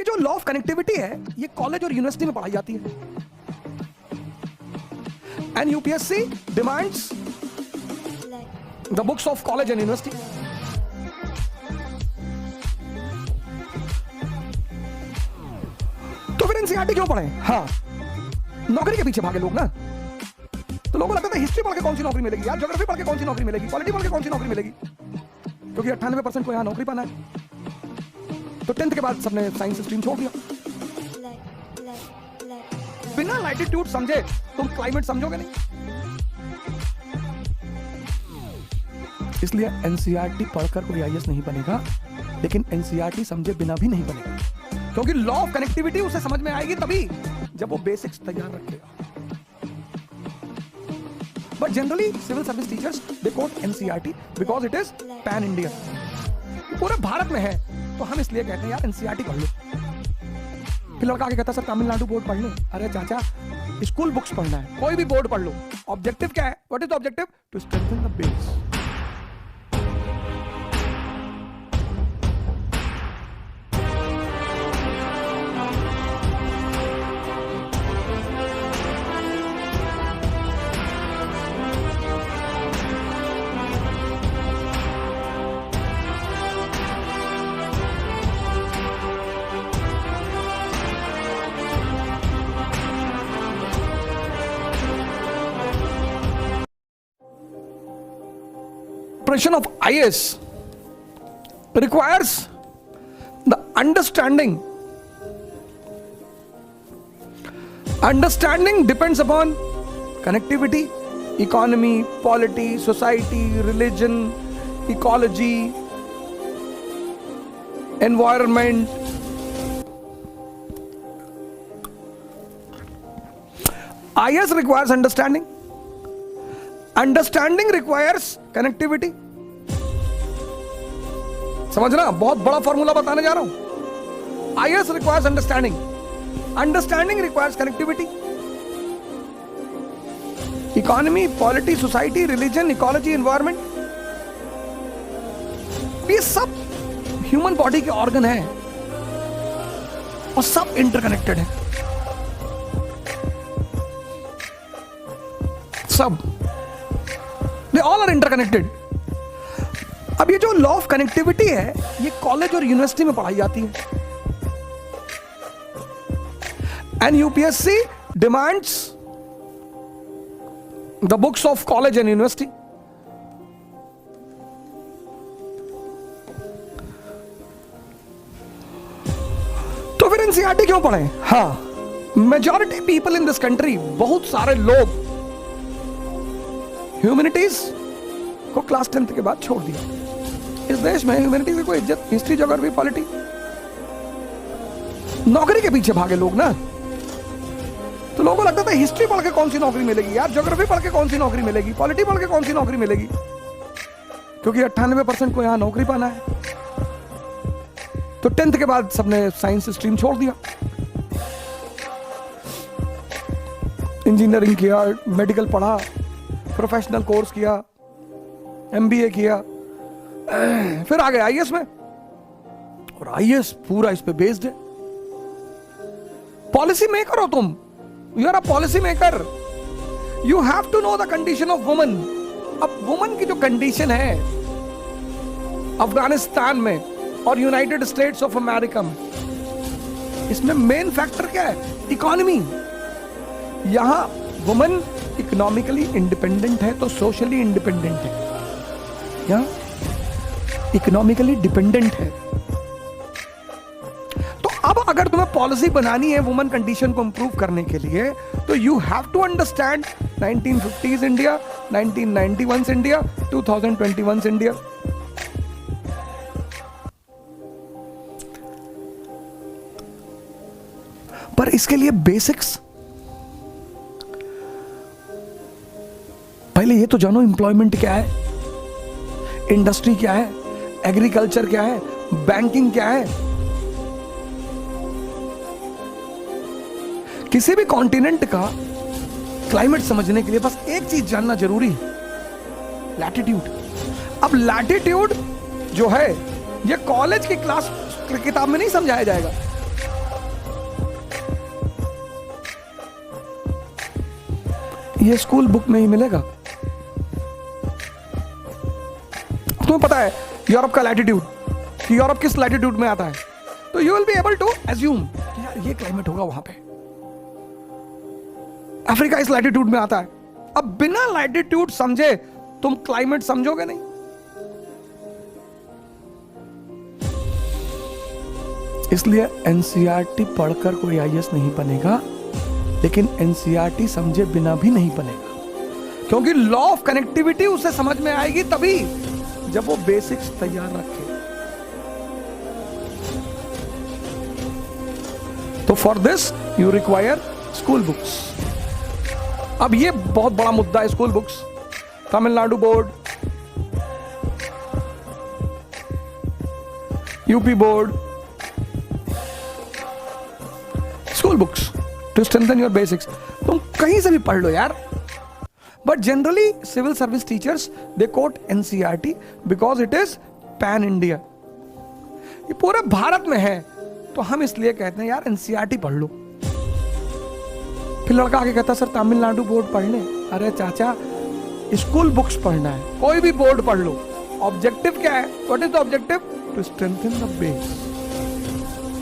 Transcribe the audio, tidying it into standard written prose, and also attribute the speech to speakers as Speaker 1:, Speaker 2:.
Speaker 1: ये जो law of connectivity है ये कॉलेज और यूनिवर्सिटी में पढ़ाई जाती है। And UPSC demands the books of college and university. तो फिर एनसीईआरटी क्यों पढ़े? हाँ, नौकरी के पीछे भागे लोग ना। तो लोगों को लगता था हिस्ट्री पढ़ के कौन सी नौकरी मिलेगी यार, ज्योग्राफी पढ़ के कौन सी नौकरी मिलेगी, पॉलिटी पढ़ के कौन सी नौकरी मिलेगी, क्योंकि 98% को यहां नौकरी पाना है। तो 10th के बाद सबने साइंस स्ट्रीम छोड़ दिया। बिना लैटिट्यूड समझे तुम क्लाइमेट समझोगे नहीं। इसलिए एनसीईआरटी पढ़कर कोई आईएएस नहीं बनेगा, लेकिन एनसीईआरटी समझे बिना भी नहीं बनेगा, क्योंकि लॉ ऑफ कनेक्टिविटी उसे समझ में आएगी तभी जब वो बेसिक्स तैयार रखेगा। But generally civil service teachers they quote NCERT because it is pan India, पूरे भारत में है, तो हम इसलिए कहते हैं यार एनसीईआरटी पढ़ लो। फिर लड़का आगे कहता सर तमिलनाडु बोर्ड पढ़ लो। अरे चाचा, स्कूल बुक्स पढ़ना है, कोई भी बोर्ड पढ़ लो। ऑब्जेक्टिव क्या है? What is the objective? To strengthen the base. Preparation of IAS requires the understanding. Understanding depends upon connectivity, economy, polity, society, religion, ecology, environment. IAS requires understanding. Understanding requires connectivity. समझना, बहुत बड़ा formula बताने जा रहा हूं। IAS requires understanding. Understanding requires connectivity. Economy, polity, society, religion, ecology, environment. ये सब human body के ऑर्गन है और सब इंटरकनेक्टेड है। सब they all are interconnected. अब ये जो लॉ ऑफ कनेक्टिविटी है ये कॉलेज और यूनिवर्सिटी में पढ़ाई जाती है। And UPSC demands the books of college and university. तो फिर एनसीईआरटी क्यों पढ़े? हाँ, majority people in this country, बहुत सारे लोग ह्यूमैनिटीज को क्लास 10th के बाद छोड़ दिया। इस देश में ह्यूमैनिटीज की कोई इज्जत, हिस्ट्री, ज्योग्राफी, पॉलिटी, नौकरी के पीछे भागे लोग ना। तो लोगों को लगता था हिस्ट्री पढ़ के कौन सी नौकरी मिलेगी यार, ज्योग्राफी पढ़ के कौन सी नौकरी मिलेगी, पॉलिटी पढ़ के कौन सी नौकरी मिलेगी, क्योंकि 98% को यहां नौकरी पाना है। तो 10th के बाद सबने साइंस स्ट्रीम छोड़ दिया, इंजीनियरिंग किया, मेडिकल पढ़ा, प्रोफेशनल कोर्स किया, एमबीए किया, फिर आ गए आईएएस में। और आईएएस पूरा इस पे बेस्ड है। पॉलिसी मेकर हो तुम, you are a policy maker, you have to know the condition of woman. अब वुमन की जो कंडीशन है अफगानिस्तान में और यूनाइटेड स्टेट्स ऑफ अमेरिका में, इसमें मेन फैक्टर क्या है? इकोनॉमी। यहां वुमन इकोनॉमिकली इंडिपेंडेंट है तो सोशली इंडिपेंडेंट है, या इकोनॉमिकली डिपेंडेंट है। तो अब अगर तुम्हें पॉलिसी बनानी है वुमन कंडीशन को इंप्रूव करने के लिए, तो you have to understand 1950s India, 1991s India, 2021s India. पर इसके लिए बेसिक्स पहले ये तो जानो, एम्प्लॉयमेंट क्या है, इंडस्ट्री क्या है, एग्रीकल्चर क्या है, बैंकिंग क्या है। किसी भी कॉन्टिनेंट का क्लाइमेट समझने के लिए बस एक चीज जानना जरूरी है, लैटिट्यूड। अब लैटिट्यूड जो है ये कॉलेज की क्लास किताब में नहीं समझाया जाएगा, ये स्कूल बुक में ही मिलेगा। तुम्हें पता है यूरोप का लैटिट्यूड कि यूरोप किस लैटिट्यूड में आता है, तो you will be able to assume यार ये क्लाइमेट होगा वहां पे। अफ्रीका इस लैटिट्यूड में आता है। अब बिना लैटिट्यूड समझे तुम क्लाइमेट समझोगे नहीं। इसलिए एनसीईआरटी पढ़कर कोई आईएएस नहीं बनेगा, लेकिन एनसीईआरटी समझे बिना भी नहीं बनेगा, क्योंकि लॉ ऑफ कनेक्टिविटी उसे समझ में आएगी तभी जब वो बेसिक्स तैयार रखे। तो for this you require school books. अब ये बहुत बड़ा मुद्दा है school books. Tamil Nadu board, UP board, school books to strengthen your basics. तुम कहीं से भी पढ़ लो यार, but generally civil service teachers they quote NCERT because it is pan India. ये पूरे भारत में है, तो हम इसलिए कहते हैं यार एनसीईआरटी पढ़ लो। फिर लड़का आगे कहता सर तमिलनाडु बोर्ड पढ़ ले। अरे चाचा स्कूल बुक्स पढ़ना है, कोई भी बोर्ड पढ़ लो। ऑब्जेक्टिव क्या है? What is the objective? To strengthen the base.